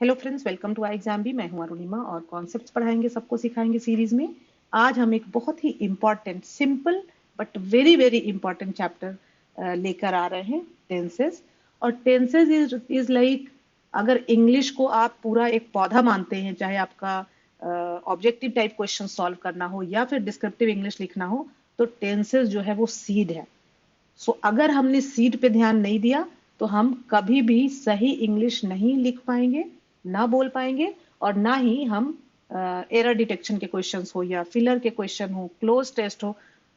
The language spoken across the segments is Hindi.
Hello friends, welcome to I exam भी। मैं हूं अरुणिमा और कॉन्सेप्ट्स पढ़ाएंगे, सबको सिखाएंगे सीरीज में। आज हम एक बहुत ही important, simple but very very important chapter लेकर आ रहे हैं, टेंसेस। और टेंसेस इज लाइक, अगर इंग्लिश को आप पूरा एक पौधा मानते हैं, चाहे आपका ऑब्जेक्टिव टाइप क्वेश्चन सॉल्व करना हो या फिर डिस्क्रिप्टिव इंग्लिश लिखना हो, तो टेंसेस जो है वो सीड है। सो अगर हमने सीड पे ध्यान नहीं दिया तो हम कभी भी सही इंग्लिश नहीं लिख पाएंगे, ना बोल पाएंगे, और ना ही हम एरर डिटेक्शन के क्वेश्चंस हो या फिलर के क्वेश्चन हो, क्लोज टेस्ट हो,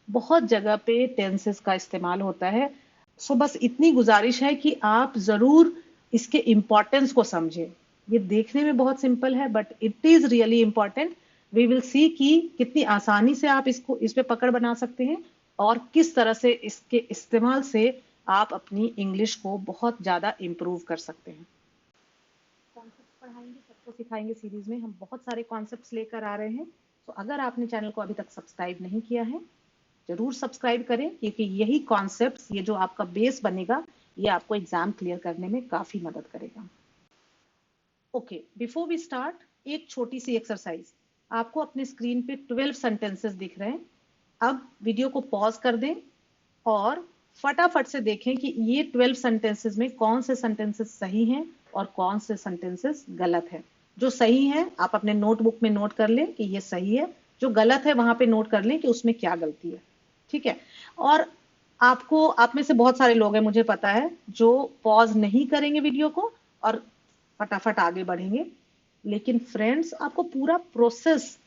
बहुत जगह पे टेंसेस का इस्तेमाल होता है। सो बस इतनी गुजारिश है कि आप जरूर इसके इम्पोर्टेंस को समझें। ये देखने में बहुत सिंपल है but it is really important. We will see कि कितनी आसानी से आप इसको इस पे पकड़ बना सकते हैं और किस तरह से इसके इस्तेमाल से आप अपनी इंग्लिश को बहुत ज्यादा इंप्रूव कर सकते हैं। कॉन्सेप्ट्स पढ़ाएंगे, सबको सिखाएंगे सीरीज में। हम बहुत सारे कॉन्सेप्ट्स लेकर आ रहे हैं। तो अगर आपने चैनल को अभी तक सब्सक्राइब नहीं किया है, जरूर सब्सक्राइब करें, क्योंकि यही कॉन्सेप्ट्स, ये जो आपका बेस बनेगा, ये आपको एग्जाम क्लियर करने में काफी मदद करेगा। ओके, बिफोर वी स्टार्ट, एक छोटी सी एक्सरसाइज। आपको अपने स्क्रीन पे 12 सेंटेंसेस दिख रहे हैं। अब वीडियो को पॉज कर दें और फटाफट से देखें कि ये 12 सेंटेंसेस में कौन से सेंटेंसेस सही हैं और कौन से सेंटेंसेस गलत हैं। जो सही है आप अपने नोटबुक में नोट कर लें कि ये सही है, जो गलत है वहां पे नोट कर लें कि उसमें क्या गलती है। ठीक है। और आपको, आप में से बहुत सारे लोग हैं, मुझे पता है, जो पॉज नहीं करेंगे वीडियो को और फटाफट आगे बढ़ेंगे। लेकिन फ्रेंड्स, आपको पूरा प्रोसेस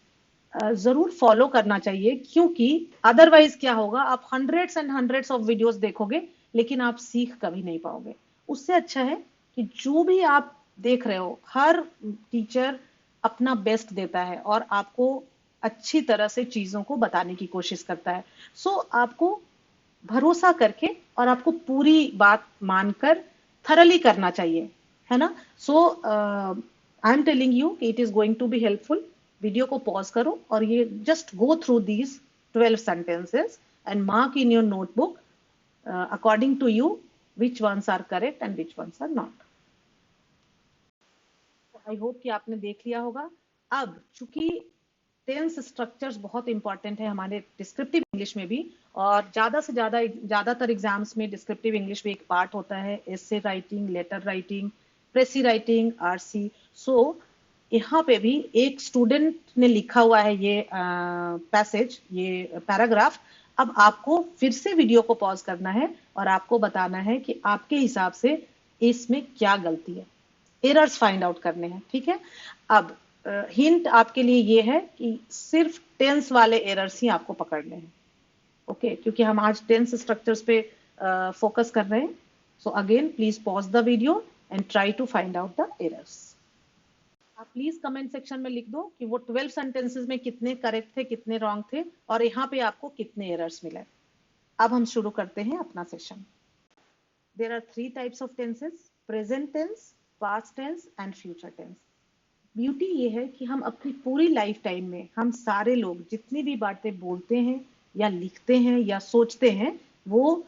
जरूर फॉलो करना चाहिए, क्योंकि अदरवाइज क्या होगा, आप hundreds and hundreds of videos देखोगे लेकिन आप सीख कभी नहीं पाओगे। उससे अच्छा है कि जो भी आप देख रहे हो, हर टीचर अपना बेस्ट देता है और आपको अच्छी तरह से चीजों को बताने की कोशिश करता है। सो आपको भरोसा करके और आपको पूरी बात मानकर थरली करना चाहिए, है ना। So I am telling you कि it is going to be helpful. Video को पॉज करो और ये just go through these 12 sentences and mark in your notebook according to you which ones are correct and which ones are not. I hope कि आपने देख लिया होगा। अब चूंकि टेंस स्ट्रक्चर्स बहुत इंपॉर्टेंट है हमारे डिस्क्रिप्टिव इंग्लिश में भी, और ज्यादा से ज्यादातर एग्जाम्स में डिस्क्रिप्टिव इंग्लिश भी एक पार्ट होता है, essay writing, letter writing, precis writing, RC. So यहाँ पे भी एक स्टूडेंट ने लिखा हुआ है ये पैसेज, ये पैराग्राफ। अब आपको फिर से वीडियो को पॉज करना है और आपको बताना है कि आपके हिसाब से इसमें क्या गलती है, एरर्स फाइंड आउट करने हैं। ठीक है। अब हिंट आपके लिए ये है कि सिर्फ टेंस वाले एरर्स ही आपको पकड़ने हैं। ओके, क्योंकि हम आज टेंस स्ट्रक्चर्स पे फोकस कर रहे हैं। So again please pause the video and try to find out the errors. आप प्लीज कमेंट सेक्शन में लिख दो कि वो 12 सेंटेंसेस में कितने करेक्ट थे, कितने रॉन्ग थे, और यहाँ पे आपको कितने एरर्स मिले। अब हम शुरू करते हैं अपना सेशन। There are 3 types of tenses: present tense, past tense and future tense. Beauty ये है कि हम अपनी पूरी लाइफ टाइम में, हम सारे लोग जितनी भी बातें बोलते हैं या लिखते हैं या सोचते हैं, वो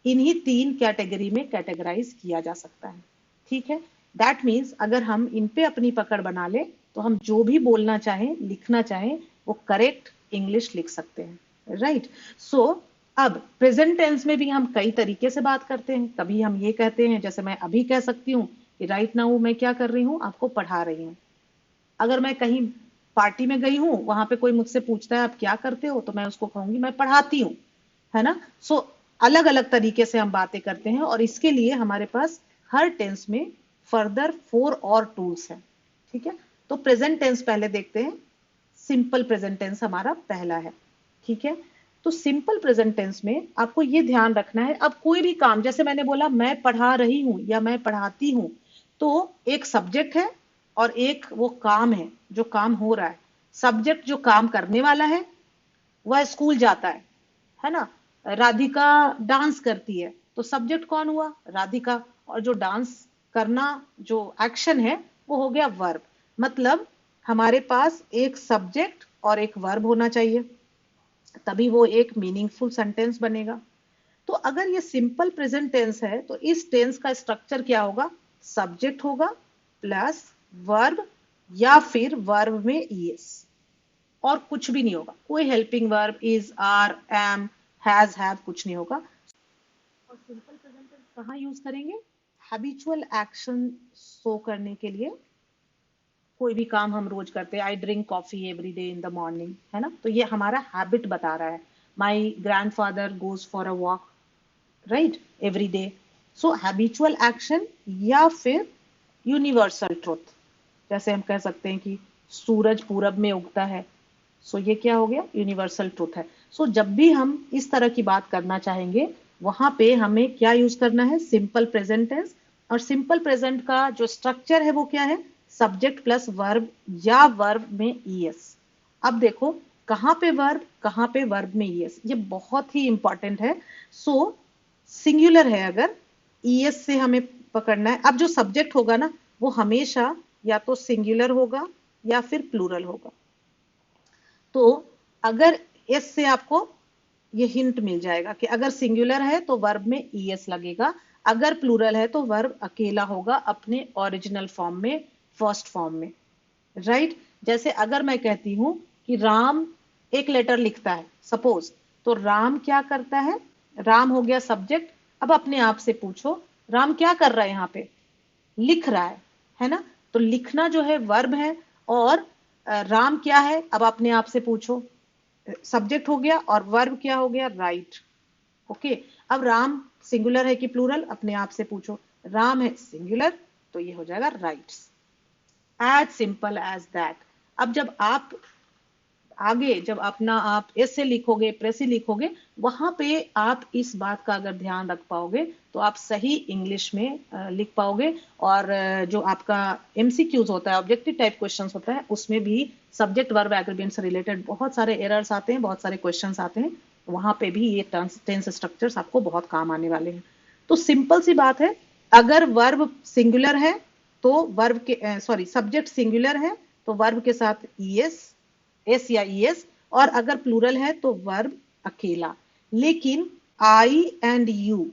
इन्हीं 3 कैटेगरी में कैटेगराइज किया जा सकता है। ठीक है। दैट मीन्स अगर हम इन पे अपनी पकड़ बना ले तो हम जो भी बोलना चाहें, लिखना चाहें, वो करेक्ट इंग्लिश लिख सकते हैं। राइट। सो अब प्रेजेंट टेंस में भी हम कई तरीके से बात करते हैं। कभी हम ये कहते हैं, जैसे मैं अभी कह सकती हूँ कि राइट नाउ मैं क्या कर रही हूँ, आपको पढ़ा रही हूँ। अगर मैं कहीं पार्टी में गई हूं, वहां पे कोई मुझसे पूछता है आप क्या करते हो, तो मैं उसको कहूंगी मैं पढ़ाती हूँ, है ना। सो अलग अलग तरीके से हम बातें करते हैं और इसके लिए हमारे पास हर टेंस में फर्दर 4 और टूल्स हैं। ठीक है। तो प्रेजेंट टेंस पहले देखते हैं। सिंपल प्रेजेंट टेंस हमारा पहला है। ठीक है। तो सिंपल प्रेजेंट टेंस में आपको ये ध्यान रखना है, अब कोई भी काम, जैसे मैंने बोला मैं पढ़ा रही हूं या मैं पढ़ाती हूं, तो एक सब्जेक्ट है और एक वो काम है जो काम हो रहा है। सब्जेक्ट जो काम करने वाला है वह स्कूल जाता है ना। राधिका डांस करती है, तो सब्जेक्ट कौन हुआ, राधिका, और जो डांस करना, जो एक्शन है, वो हो गया वर्ब। मतलब हमारे पास एक सब्जेक्ट और एक वर्ब होना चाहिए, तभी वो एक मीनिंगफुल सेंटेंस बनेगा। तो अगर ये सिंपल प्रेजेंट टेंस है तो इस टेंस का स्ट्रक्चर क्या होगा, सब्जेक्ट होगा प्लस वर्ब या फिर वर्ब में ईएस, और कुछ भी नहीं होगा, कोई helping verb, is, are, am, has, have कुछ नहीं होगा। और सिंपल प्रेजेंट टेंस कहाँ यूज करेंगे? हैबिचुअल एक्शन शो करने के लिए। कोई भी काम हम रोज करते हैं, I drink coffee every day in the morning, है ना, तो ये हमारा हैबिट बता रहा है। माई grandfather goes for a walk, right, every day. So habitual action या फिर यूनिवर्सल ट्रुथ, जैसे हम कह सकते हैं कि सूरज पूरब में उगता है। सो ये क्या हो गया? यूनिवर्सल ट्रुथ है। सो जब भी हम इस तरह की बात करना चाहेंगे, वहां पे हमें क्या यूज करना है? Simple present tense. और सिंपल प्रेजेंट का जो स्ट्रक्चर है वो क्या है? सब्जेक्ट प्लस वर्ब या वर्ब में ईएस। अब देखो, कहां पे वर्ब, कहां पे वर्ब में ईएस, ये बहुत ही इंपॉर्टेंट है। सो सिंगुलर है अगर, ईएस से हमें पकड़ना है। अब जो सब्जेक्ट होगा ना, वो हमेशा या तो सिंगुलर होगा या फिर प्लूरल होगा। तो अगर एस से आपको ये हिंट मिल जाएगा कि अगर सिंगुलर है तो वर्ब में ईएस लगेगा, अगर प्लूरल है तो वर्ब अकेला होगा अपने ओरिजिनल फॉर्म में, फर्स्ट फॉर्म में, राइट। जैसे अगर मैं कहती हूं कि राम एक लेटर लिखता है, सपोज, तो राम क्या करता है? राम हो गया सब्जेक्ट। अब अपने आप से पूछो, राम क्या कर रहा है? यहाँ पे लिख रहा है ना, तो लिखना जो है वर्ब है। और राम क्या है? अब अपने आप से पूछो, सब्जेक्ट हो गया और वर्ब क्या हो गया? राइट। ओके, अब राम सिंगुलर है कि प्लूरल? अपने आप से पूछो। राम है सिंगुलर, तो ये हो जाएगा writes. As simple as that. अब जब आप आगे, जब अपना आप ऐसे लिखोगे, प्रेसी लिखोगे, वहां पे आप इस बात का अगर ध्यान रख पाओगे तो आप सही इंग्लिश में लिख पाओगे। और जो आपका एमसीक्यूज होता है, ऑब्जेक्टिव टाइप क्वेश्चंस होता है, उसमें भी सब्जेक्ट वर्ब एग्रीमेंट से रिलेटेड बहुत सारे एरर्स आते हैं, बहुत सारे क्वेश्चंस आते हैं। वहां पे भी ये टेंस स्ट्रक्चर्स आपको बहुत काम आने वाले हैं। तो सिंपल सी बात है, अगर वर्ब सिंगुलर है तो वर्ब के सॉरी सब्जेक्ट सिंगुलर है तो वर्ब के साथ ईएस, एस या ईएस। और अगर प्लूरल है तो वर्ब अकेला। लेकिन आई एंड यू,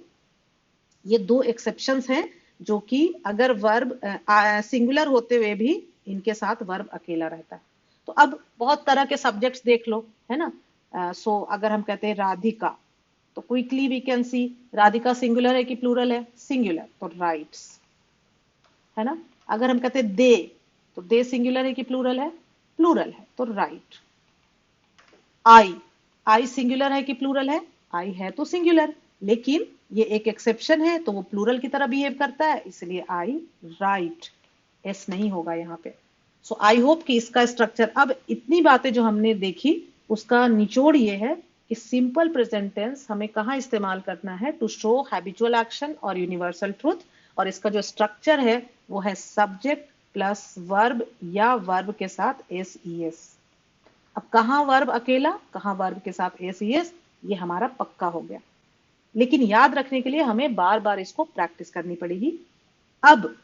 ये दो एक्सेप्शंस हैं, जो कि अगर वर्ब सिंगुलर होते हुए भी इनके साथ वर्ब अकेला रहता है। तो अब बहुत तरह के सब्जेक्ट्स देख लो, है ना। सो अगर हम कहते हैं राधिका, तो quickly we can see, Radhika singular है कि प्लूरल है? सिंगुलर, तो राइट्स, है ना। अगर हम कहते हैं दे, तो दे सिंगुलर है कि प्लूरल है? प्लूरल है, तो राइट। आई, आई सिंगुलर है कि प्लूरल है? आई है तो सिंगुलर, लेकिन ये एक एक्सेप्शन है, तो वो प्लूरल की तरह बिहेव करता है, इसलिए आई राइट, एस नहीं होगा यहाँ पे। सो आई होप कि इसका स्ट्रक्चर, अब इतनी बातें जो हमने देखी, उसका निचोड़ ये है कि सिंपल प्रेजेंट टेंस हमें कहाँ इस्तेमाल करना है? टू शो हैबिचुअल एक्शन और यूनिवर्सल ट्रूथ। और इसका जो स्ट्रक्चर है वो है सब्जेक्ट प्लस वर्ब या वर्ब के साथ एस ई एस। अब कहां वर्ब अकेला, कहां वर्ब के साथ एस ई एस, ये हमारा पक्का हो गया। लेकिन याद रखने के लिए हमें बार बार इसको प्रैक्टिस करनी पड़ेगी। अब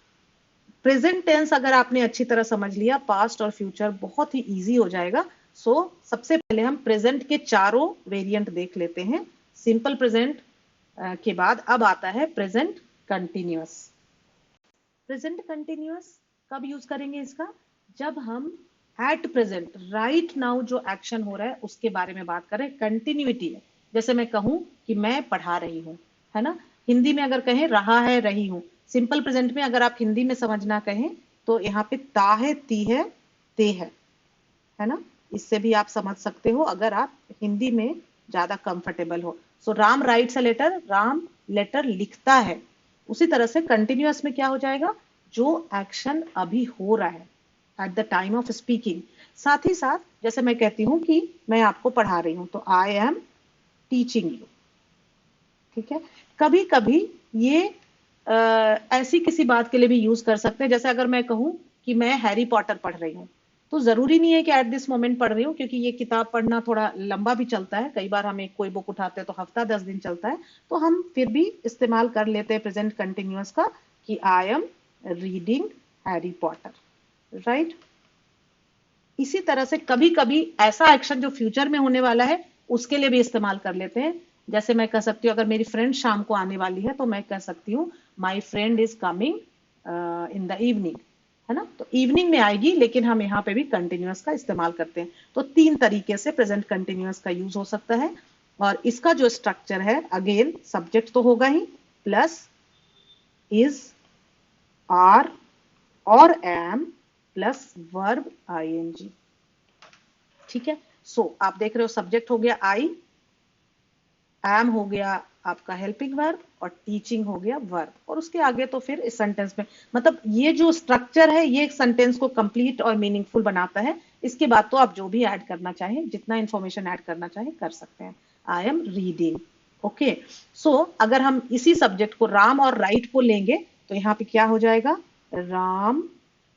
प्रेजेंट टेंस अगर आपने अच्छी तरह समझ लिया, पास्ट और फ्यूचर बहुत ही इजी हो जाएगा। सो सबसे पहले हम प्रेजेंट के चारों वेरिएंट देख लेते हैं। सिंपल प्रेजेंट के बाद अब आता है प्रेजेंट कंटिन्यूअस। प्रेजेंट कंटिन्यूअस कब यूज करेंगे इसका? जब हम एट प्रेजेंट, राइट नाउ जो एक्शन हो रहा है उसके बारे में बात करें, कंटिन्यूटी है। जैसे मैं कहूं कि मैं पढ़ा रही हूं, है ना। हिंदी में अगर कहें रहा है, रही हूं। सिंपल प्रेजेंट में अगर आप हिंदी में समझना कहें तो यहाँ पे ता है, ती है, ते है ना। इससे भी आप समझ सकते हो अगर आप हिंदी में ज्यादा कंफर्टेबल हो। So Ram writes a letter, Ram letter लिखता है। उसी तरह से कंटिन्यूअस में क्या हो जाएगा? जो एक्शन अभी हो रहा है at the time of speaking. साथ ही साथ जैसे मैं कहती हूँ कि मैं आपको पढ़ा रही हूँ, तो आई एम टीचिंग यू, ठीक है। कभी कभी ये ऐसी किसी बात के लिए भी यूज कर सकते हैं, जैसे अगर मैं कहूं कि मैं हैरी पॉटर पढ़ रही हूँ, तो जरूरी नहीं है कि एट दिस मोमेंट पढ़ रही हूँ, क्योंकि ये किताब पढ़ना थोड़ा लंबा भी चलता है। कई बार हम कोई बुक उठाते हैं तो हफ्ता 10 दिन चलता है, तो हम फिर भी इस्तेमाल कर लेते हैं प्रेजेंट कंटिन्यूअस का कि I am reading Harry Potter, right. इसी तरह से कभी कभी ऐसा एक्शन जो फ्यूचर में होने वाला है उसके लिए भी इस्तेमाल कर लेते हैं। जैसे मैं कह सकती हूँ, अगर मेरी फ्रेंड शाम को आने वाली है तो मैं कह सकती हूँ my friend is coming in the evening, है ना। तो इवनिंग में आएगी, लेकिन हम यहाँ पे भी कंटिन्यूअस का इस्तेमाल करते हैं। तो 3 तरीके से प्रेजेंट कंटिन्यूअस का यूज हो सकता है। और इसका जो स्ट्रक्चर है, अगेन सब्जेक्ट तो होगा ही, प्लस इज, आर और एम, प्लस वर्ब आईएनजी। ठीक है। सो आप देख रहे हो, सब्जेक्ट हो गया आई, एम हो गया आपका हेल्पिंग वर्ब, और टीचिंग हो गया वर्ब, और उसके आगे तो फिर इस सेंटेंस में, मतलब ये जो स्ट्रक्चर है ये एक सेंटेंस को कंप्लीट और मीनिंगफुल बनाता है। इसके बाद तो आप जो भी ऐड करना चाहें, जितना इंफॉर्मेशन ऐड करना चाहें कर सकते हैं। I am reading. ओके। सो अगर हम इसी सब्जेक्ट को राम और राइट को लेंगे तो यहाँ पे क्या हो जाएगा, Ram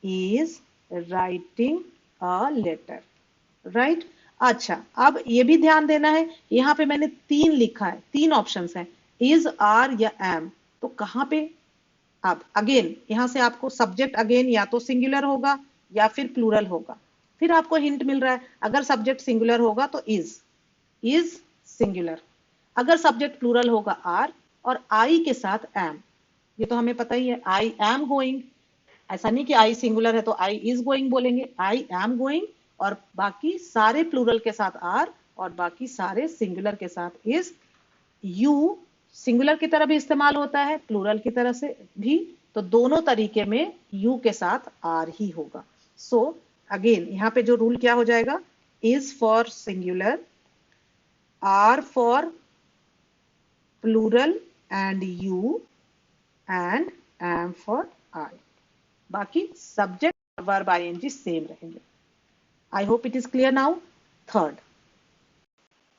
is writing a letter, right. अच्छा, अब ये भी ध्यान देना है, यहाँ पे मैंने 3 लिखा है, 3 ऑप्शंस हैं, इज, आर या एम। तो कहाँ पे, अब अगेन यहां से आपको सब्जेक्ट अगेन या तो सिंगुलर होगा या फिर प्लूरल होगा। फिर आपको हिंट मिल रहा है, अगर सब्जेक्ट सिंगुलर होगा तो इज सिंगुलर। अगर सब्जेक्ट प्लूरल होगा आर, और आई के साथ एम। ये तो हमें पता ही है, आई एम गोइंग। ऐसा नहीं कि आई सिंगुलर है तो आई इज गोइंग बोलेंगे, आई एम गोइंग, और बाकी सारे प्लूरल के साथ आर, और बाकी सारे सिंगुलर के साथ इज। यू सिंगुलर की तरह भी इस्तेमाल होता है, प्लूरल की तरह से भी। तो दोनों तरीके में यू के साथ आर ही होगा। सो अगेन यहाँ पे जो रूल क्या हो जाएगा, is for singular, are for plural and you, and am for I. बाकी सब्जेक्ट वर्ब आईएनजी सेम रहेंगे। I hope it is clear now. Third,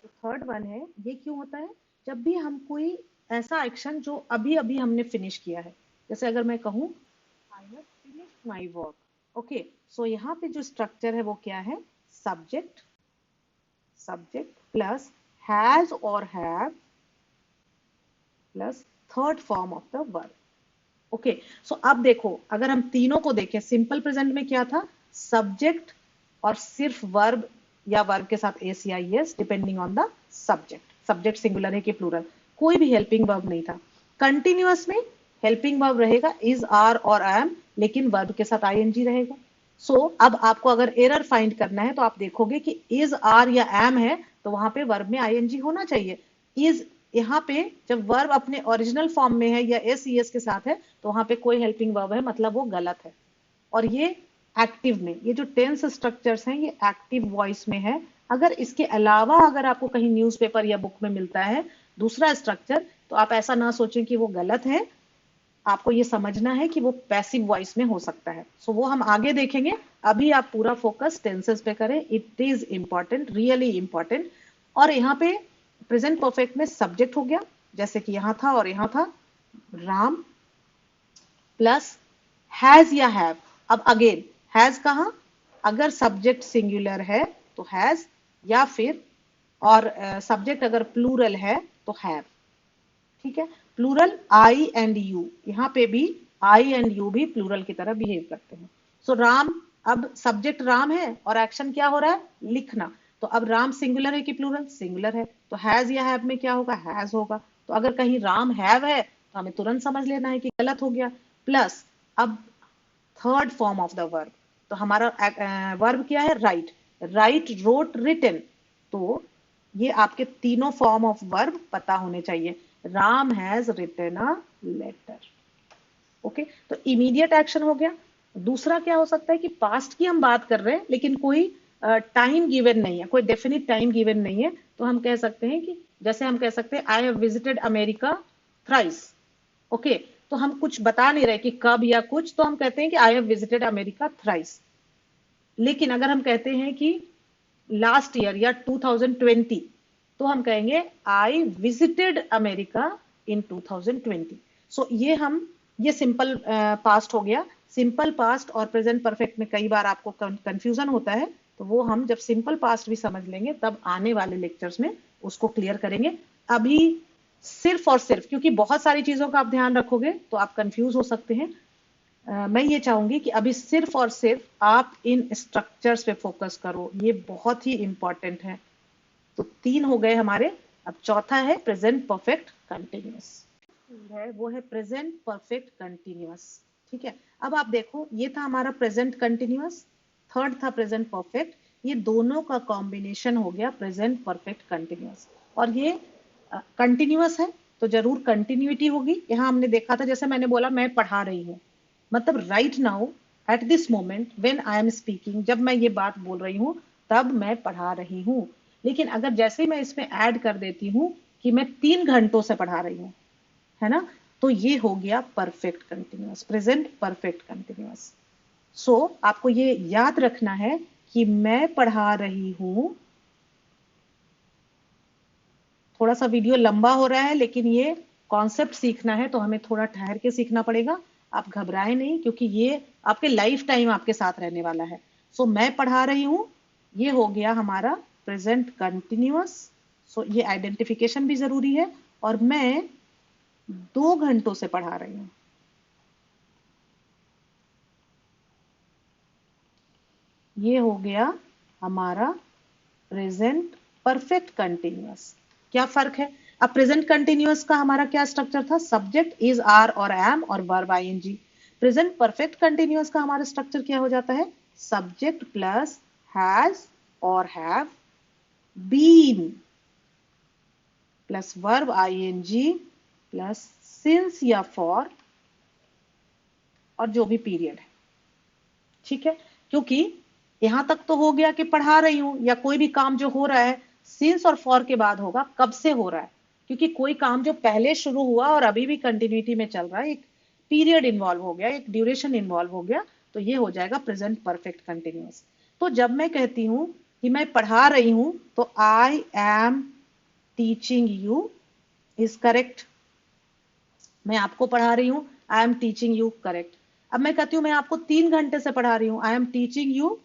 तो थर्ड वन है, ये क्यों होता है, जब भी हम कोई ऐसा एक्शन जो अभी अभी हमने फिनिश किया है, जैसे अगर मैं कहूँ I have finished my work. Okay. So यहाँ पे जो स्ट्रक्चर है वो क्या है, सब्जेक्ट, सब्जेक्ट प्लस हैज और have, plus third form of the verb. Okay. So अब देखो, अगर हम तीनों को देखें, सिंपल प्रेजेंट में क्या था, सब्जेक्ट और सिर्फ वर्ब या वर्ब के साथ एस या S depending on the subject. Subject singular है कि प्लूरल, कोई भी हेल्पिंग वर्ब नहीं था। कंटिन्यूअस में हेल्पिंग वर्ब रहेगा इज, आर और एम, लेकिन वर्ब के साथ आईएनजी रहेगा। अब आपको अगर एरर फाइंड करना है तो आप देखोगे कि इज, आर या एम है तो वहां पे वर्ब में आईएनजी होना चाहिए। इज, यहाँ पे जब वर्ब अपने ओरिजिनल फॉर्म में है या एस ई एस के साथ है तो वहां पे कोई हेल्पिंग वर्ब है, मतलब वो गलत है। और ये एक्टिव में, ये जो टेंस स्ट्रक्चर्स हैं ये एक्टिव वॉइस में है। अगर इसके अलावा अगर आपको कहीं न्यूज़पेपर या बुक में मिलता है दूसरा स्ट्रक्चर, तो आप ऐसा ना सोचें कि वो गलत है, आपको ये समझना है कि वो पैसिव वॉइस में हो सकता है। वो हम आगे देखेंगे, अभी आप पूरा फोकस टेंसेस पे करें, it is important, really important. और यहाँ पे प्रेजेंट परफेक्ट में सब्जेक्ट हो गया, जैसे कि यहां था और यहां था, राम, प्लस हैज या हैव। अब अगेन हैज कहा, अगर सब्जेक्ट सिंगुलर है तो हैज, या फिर और सब्जेक्ट अगर प्लूरल है तो हैव। ठीक है। प्लूरल आई एंड यू, यहाँ पे भी आई एंड यू भी प्लूरल की तरह बिहेव करते हैं। राम, अब सब्जेक्ट राम है और एक्शन क्या हो रहा है, लिखना। तो अब राम सिंगुलर है कि प्लूरल, सिंगुलर है, तो हैज या हैव में क्या होगा, हैज होगा। तो अगर कहीं राम हैव है तो हमें तुरंत समझ लेना है कि गलत हो गया। प्लस अब third form of the verb, तो हमारा वर्ब क्या है, राइट, राइट, रोट, रिटन। तो ये आपके तीनों फॉर्म ऑफ वर्ब पता होने चाहिए। Ram has written a letter. Okay. तो इमीडिएट एक्शन हो गया। दूसरा क्या हो सकता है कि पास्ट की हम बात कर रहे हैं लेकिन कोई टाइम गिवन नहीं है, कोई डेफिनिट टाइम गिवन नहीं है, तो हम कह सकते हैं कि, जैसे हम कह सकते हैं I have visited America thrice. Okay. तो हम कुछ बता नहीं रहे कि कब या कुछ, तो हम कहते हैं कि I have visited America thrice. लेकिन अगर हम कहते हैं कि लास्ट ईयर या 2020, तो हम कहेंगे आई विजिटेड अमेरिका इन 2020। ये सिंपल पास्ट हो गया। सिंपल पास्ट और प्रेजेंट परफेक्ट में कई बार आपको कंफ्यूजन होता है, तो वो हम जब सिंपल पास्ट भी समझ लेंगे तब आने वाले लेक्चर्स में उसको क्लियर करेंगे। अभी सिर्फ और सिर्फ, क्योंकि बहुत सारी चीजों का आप ध्यान रखोगे तो आप कंफ्यूज हो सकते हैं, मैं ये चाहूंगी कि अभी सिर्फ और सिर्फ आप इन स्ट्रक्चर्स पे फोकस करो, ये बहुत ही इंपॉर्टेंट है। तो 3 हो गए हमारे। अब चौथा है प्रेजेंट परफेक्ट कंटिन्यूअस, है वो है प्रेजेंट परफेक्ट कंटिन्यूअस। ठीक है, अब आप देखो ये था हमारा प्रेजेंट कंटिन्यूअस, थर्ड था प्रेजेंट परफेक्ट, ये दोनों का कॉम्बिनेशन हो गया प्रेजेंट परफेक्ट कंटिन्यूअस। और ये कंटिन्यूअस है तो जरूर कंटिन्यूटी होगी। यहाँ हमने देखा था, जैसे मैंने बोला मैं पढ़ा रही हूँ, मतलब right now at this moment when I am speaking, जब मैं ये बात बोल रही हूँ तब मैं पढ़ा रही हूँ। लेकिन अगर जैसे मैं इसमें ऐड कर देती हूँ कि मैं 3 घंटों से पढ़ा रही हूँ, है ना, तो ये हो गया perfect continuous, present perfect continuous. So आपको ये याद रखना है कि मैं पढ़ा रही हूं। थोड़ा सा वीडियो लंबा हो रहा है, लेकिन ये कॉन्सेप्ट सीखना है तो हमें थोड़ा ठहर के सीखना पड़ेगा। आप घबराएं नहीं, क्योंकि ये आपके लाइफ टाइम आपके साथ रहने वाला है। सो मैं पढ़ा रही हूं, ये हो गया हमारा प्रेजेंट कंटिन्यूअस। सो ये आइडेंटिफिकेशन भी जरूरी है। और मैं 2 घंटों से पढ़ा रही हूं, ये हो गया हमारा प्रेजेंट परफेक्ट कंटिन्यूअस। क्या फर्क है? अब प्रेजेंट कंटिन्यूअस का हमारा क्या स्ट्रक्चर था? सब्जेक्ट इज आर और एम और verb I N G. Present perfect continuous का हमारा स्ट्रक्चर क्या हो जाता है? सब्जेक्ट प्लस हैज और have been plus verb I N G plus since या फॉर और जो भी पीरियड है। ठीक है, क्योंकि यहां तक तो हो गया कि पढ़ा रही हूं या कोई भी काम जो हो रहा है सिंस और फॉर के बाद होगा, कब से हो रहा है, क्योंकि कोई काम जो पहले शुरू हुआ और अभी भी कंटिन्यूटी में चल रहा है, एक पीरियड इन्वॉल्व हो गया, एक ड्यूरेशन इन्वॉल्व हो गया, तो ये हो जाएगा प्रेजेंट परफेक्ट कंटिन्यूअस। तो जब मैं कहती हूं कि मैं पढ़ा रही हूं, तो I am teaching you is correct. मैं आपको पढ़ा रही हूं, I am teaching you, correct. अब मैं कहती हूं मैं आपको 3 घंटे से पढ़ा रही हूं, I am teaching you,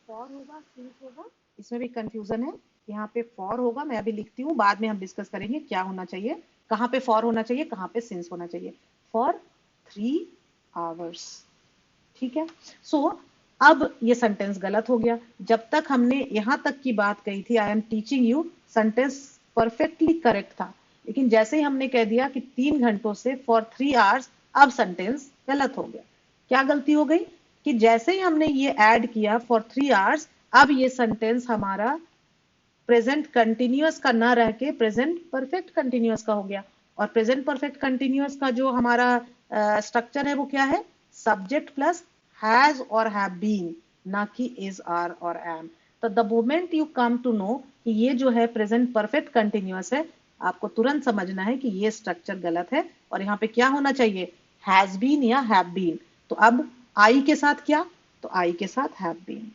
for होगा सिंस होगा, इसमें भी कंफ्यूजन है। यहाँ पे फॉर होगा, मैं अभी लिखती हूँ, बाद में हम डिस्कस करेंगे क्या होना चाहिए, कहाँ पे फॉर होना चाहिए, कहाँ पे सिंस होना चाहिए। For 3 hours. ठीक है, सो अब ये सेंटेंस गलत हो गया। जब तक हमने यहां तक की बात कही थी I am teaching you, sentence perfectly correct था। लेकिन जैसे ही हमने कह दिया कि 3 घंटों से फॉर 3 आवर्स, अब सेंटेंस गलत हो गया। क्या गलती हो गई? कि जैसे ही हमने ये ऐड किया फॉर 3 आवर्स, अब ये सेंटेंस हमारा प्रेजेंट कंटिन्यूअस का ना रह के प्रेजेंट परफेक्ट कंटिन्यूअस का हो गया। और प्रेजेंट परफेक्ट कंटिन्यूअस का जो हमारा स्ट्रक्चर है वो क्या है? सब्जेक्ट प्लस हैज और हैव बीन, ना कि इज आर और एम। तो the moment you come to know कि ये जो है प्रेजेंट परफेक्ट कंटिन्यूअस है, आपको तुरंत समझना है कि ये स्ट्रक्चर गलत है और यहाँ पे क्या होना चाहिए? हैज बीन या हैव बीन। तो अब आई के साथ क्या? तो आई के साथ हैव बीन,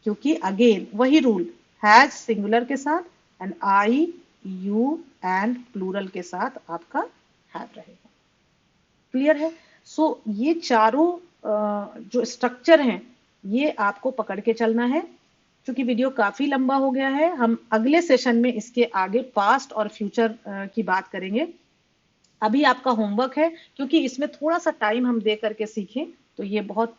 क्योंकि अगेन वही रूल, हैज सिंगुलर के साथ and I you and plural के साथ आपका हैव रहेगा। क्लियर है? सो ये चारों जो स्ट्रक्चर हैं, ये आपको पकड़ के चलना है। क्योंकि वीडियो काफी लंबा हो गया है, हम अगले सेशन में इसके आगे पास्ट और फ्यूचर की बात करेंगे। अभी आपका होमवर्क है, क्योंकि इसमें थोड़ा सा टाइम हम दे करके सीखें तो ये बहुत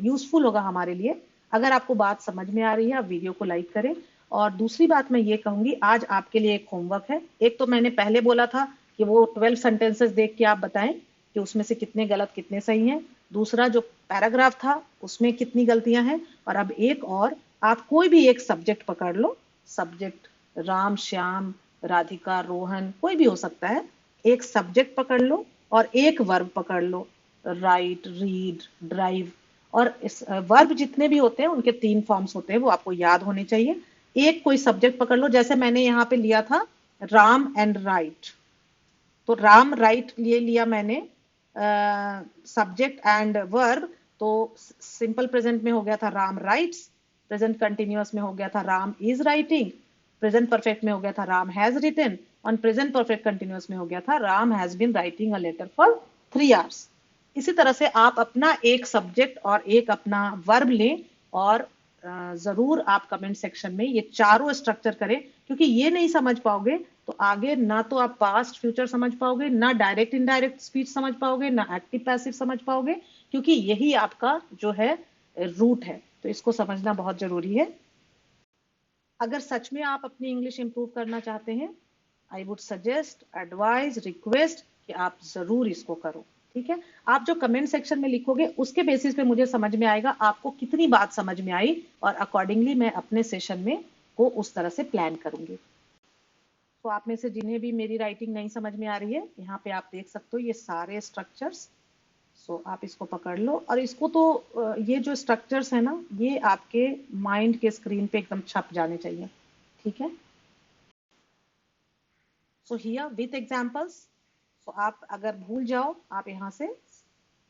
यूजफुल होगा हमारे लिए। अगर आपको बात समझ में आ रही है, आप वीडियो को लाइक करें। और दूसरी बात मैं ये कहूंगी, आज आपके लिए एक होमवर्क है। एक तो मैंने पहले बोला था कि वो 12 सेंटेंसेस देख के आप बताएं कि उसमें से कितने गलत कितने सही हैं। दूसरा जो पैराग्राफ था उसमें कितनी गलतियां हैं। और अब एक और, आप कोई भी एक सब्जेक्ट पकड़ लो, सब्जेक्ट राम श्याम राधिका रोहन कोई भी हो सकता है, एक सब्जेक्ट पकड़ लो और एक वर्ब पकड़ लो, राइट रीड ड्राइव। और इस वर्ब जितने भी होते हैं उनके 3 फॉर्म्स होते हैं, वो आपको याद होने चाहिए। एक कोई सब्जेक्ट पकड़ लो, जैसे मैंने यहाँ पे लिया था राम एंड राइट, तो राम राइट लिए लिया मैंने सब्जेक्ट एंड वर्ब। तो सिंपल प्रेजेंट में हो गया था राम राइट्स, प्रेजेंट कंटिन्यूअस में हो गया था Ram is writing, present perfect में हो गया था राम हैज रिटन, और प्रेजेंट परफेक्ट कंटिन्यूअस में हो गया था Ram has been writing a letter for 3 hours. इसी तरह से आप अपना एक सब्जेक्ट और एक अपना वर्ब लें और जरूर आप कमेंट सेक्शन में ये चारों स्ट्रक्चर करें, क्योंकि ये नहीं समझ पाओगे तो आगे ना तो आप पास्ट फ्यूचर समझ पाओगे, ना डायरेक्ट इनडायरेक्ट स्पीच समझ पाओगे, ना एक्टिव पैसिव समझ पाओगे, क्योंकि यही आपका जो है रूट है। तो इसको समझना बहुत जरूरी है। अगर सच में आप अपनी इंग्लिश इंप्रूव करना चाहते हैं, I would suggest, advise, request कि आप जरूर इसको करो। ठीक है, आप जो कमेंट सेक्शन में लिखोगे उसके बेसिस पे मुझे समझ में आएगा आपको कितनी बात समझ में आई, और अकॉर्डिंगली मैं अपने सेशन में को उस तरह से प्लान करूंगी। तो आप में से जिन्हें भी मेरी राइटिंग नहीं समझ में आ रही है, यहाँ पे आप देख सकते हो ये सारे स्ट्रक्चर्स। सो आप इसको पकड़ लो, और इसको तो ये जो स्ट्रक्चर्स है ना, ये आपके माइंड के स्क्रीन पे एकदम छप जाने चाहिए। ठीक है, सो हियर विथ एग्जांपल्स। सो आप अगर भूल जाओ, आप यहाँ से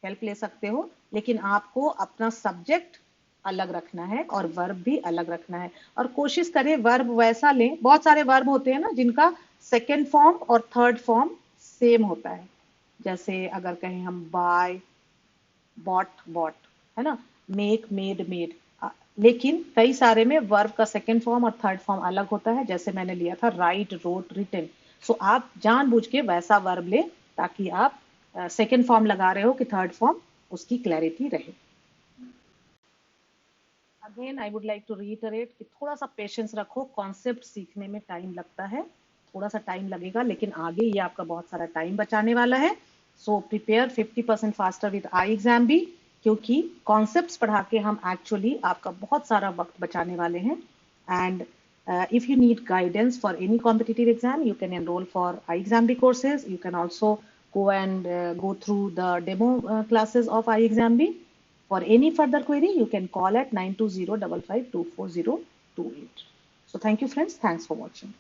हेल्प ले सकते हो, लेकिन आपको अपना सब्जेक्ट अलग रखना है और वर्ब भी अलग रखना है। और कोशिश करें वर्ब वैसा लें, बहुत सारे वर्ब होते हैं ना जिनका सेकेंड फॉर्म और थर्ड फॉर्म सेम होता है। जैसे अगर कहें हम बाय, बॉट बॉट, है ना, मेक मेड मेड, लेकिन कई सारे में वर्ब का सेकेंड फॉर्म और थर्ड फॉर्म अलग होता है। जैसे मैंने लिया था राइट, रोट, रिटन। सो आप जानबूझ के वैसा वर्ब ले, ताकि आप सेकेंड फॉर्म लगा रहे हो कि थर्ड फॉर्म, उसकी क्लैरिटी रहे। Again I would like to reiterate कि थोड़ा सा पेशेंस रखो, कॉन्सेप्ट सीखने में टाइम लगता है, थोड़ा सा टाइम लगेगा, लेकिन आगे ये आपका बहुत सारा टाइम बचाने वाला है। So prepare 50% faster with I exam भी, क्योंकि कॉन्सेप्ट्स पढ़ा के हम एक्चुअली आपका बहुत सारा वक्त बचाने वाले हैं। And if you need guidance for any competitive exam, you can enroll for iExamB courses. You can also go and go through the demo classes of iExamB. For any further query, you can call at 920 55 24028. So thank you friends. Thanks for watching.